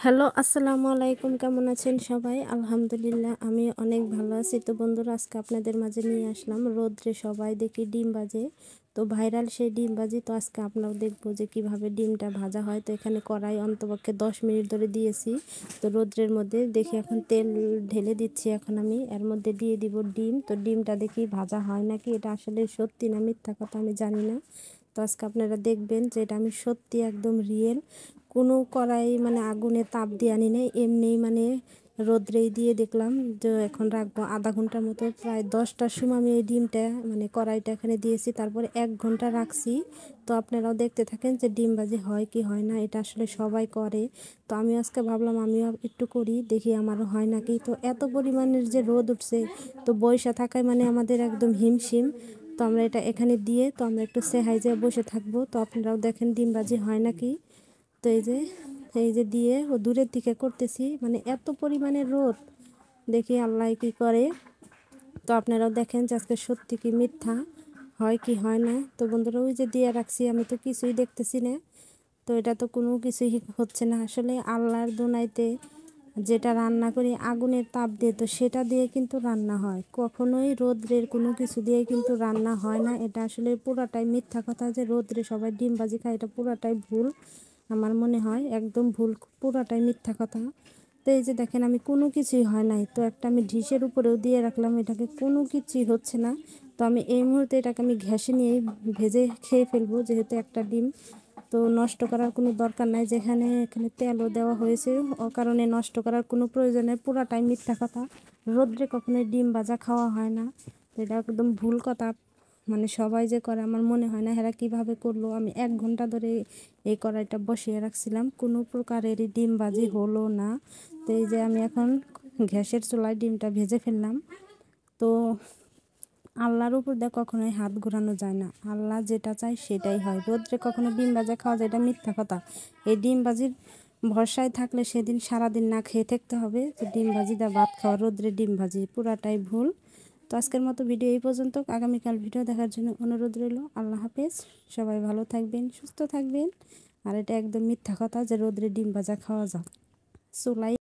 Hello, আসসালামু আলাইকুম। কেমন আছেন সবাই? আলহামদুলিল্লাহ আমি অনেক ভালো আছি। তো বন্ধুরা, আজকে আপনাদের মাঝে নিয়ে আসলাম রৌদ্রে সবাই দেখি ডিম ভাজে। তো ভাইরাল সেই ডিম ভাজি। তো আজকে আপনারা দেখবো যে কিভাবে ডিমটা ভাজা হয়। তো এখানে কড়াই অন্তপক্ষে 10 মিনিট ধরে দিয়েছি। তো রৌদ্রের মধ্যে দেখি এখন তেল ঢেলে দিচ্ছি। এখন আমি এর মধ্যে দিয়ে দিব ডিম। তো ডিমটা দেখি ভাজা হয় নাকি, এটা আসলে সত্যি না মিথ্যা কথা আমি জানি না। তো আজকে আপনারা দেখবেন যে এটা আমি সত্যি একদম রিয়েল। কোনো কড়াই মানে আগুনে তাপ দিয়ে আনি নাই, এমনিই মানে রোদ্রেই দিয়ে দেখলাম। যে এখন রাখবো আধা ঘন্টার মতো, প্রায় 10টার সময় আমি এই ডিমটা মানে কড়াইটা এখানে দিয়েছি, তারপরে 1 ঘন্টা রাখছি। তো আপনারাও দেখতে থাকেন যে ডিম ভাজি হয় কি হয় না, এটা আসলে সবাই করে। তো আমি আজকে ভাবলাম আমিও একটু করি, দেখি আমারও হয় নাকি। তো এত পরিমাণের যে রোদ উঠছে, তো বৈশা থাকায় মানে আমাদের একদম হিমশিম। তো আমরা এটা এখানে দিয়ে তো আমরা একটু সেহাই যেয়ে বসে থাকবো। তো আপনারাও দেখেন ডিম ভাজি হয় নাকি। তো এই যে দিয়ে ও দূরের দিকে করতেছি, মানে এত পরিমাণে রোদ, দেখি আল্লাহ কি করে। তো আপনারাও দেখেন যে আজকে সত্যি কি মিথ্যা, হয় কি হয় না। তো বন্ধুরা, ওই যে দিয়ে রাখছি, আমি তো কিছুই দেখতেছি না। তো এটা তো কোনো কিছুই হচ্ছে না আসলে আল্লাহর দুনাইতে। যেটা রান্না করি আগুনের তাপ দিয়ে, তো সেটা দিয়ে কিন্তু রান্না হয়, কখনোই রোদ্রের কোনো কিছু দিয়ে কিন্তু রান্না হয় না। এটা আসলে পুরাটাই মিথ্যা কথা যে রোদ্রে সবাই ডিম ভাজি খায়, এটা পুরাটাই ভুল। আমার মনে হয় একদম ভুল, পুরাটাই মিথ্যা কথা। তো এই যে দেখেন আমি কোনো কিছুই হয় নাই, তো একটা আমি ডিশের উপরেও দিয়ে রাখলাম, এটাকে কোনো কিছুই হচ্ছে না। তো আমি এই মুহূর্তে এটাকে আমি ঘ্যাসে নিয়ে ভেজে খেয়ে ফেলবো, যেহেতু একটা ডিম। তো নষ্ট করার কোনো দরকার নাই, যেখানে এখানে তেলও দেওয়া হয়েছে, ও কারণে নষ্ট করার কোনো প্রয়োজন নেই, পুরাটাই মিথ্যা কথা। রোদ্রে কখনোই ডিম ভাজা খাওয়া হয় না। তো এটা একদম ভুল কথা। মানে সবাই যে করে আমার মনে হয় না, এরা কীভাবে করলো। আমি 1 ঘন্টা ধরে এই কড়াইটা বসিয়ে রাখছিলাম, কোনো প্রকারেরই ডিম ভাজি হলো না। তো এই যে আমি এখন গ্যাসের চুলায় ডিমটা ভেজে ফেললাম। তো আল্লাহর উপর দিয়ে কখনোই হাত ঘোরানো যায় না, আল্লাহ যেটা চায় সেটাই হয়। রোদ্রে কখনো ডিম ভাজা খাওয়া যায়, এটা মিথ্যা কথা। এই ডিম ভাজির ভরসায় থাকলে সেদিন সারাদিন না খেয়ে থাকতে হবে, যে ডিম ভাজি দা ভাত খাওয়া, রোদ্রে ডিম ভাজি পুরাটাই ভুল। তো আজকের মতো ভিডিও এই পর্যন্ত, আগামীকাল ভিডিও দেখার জন্য অনুরোধ রইল। আল্লাহ হাফেজ, সবাই ভালো থাকবেন, সুস্থ থাকবেন। আর এটা একদম মিথ্যা কথা যে রোদ্রে ডিম ভাজা খাওয়া যায়। চুলাই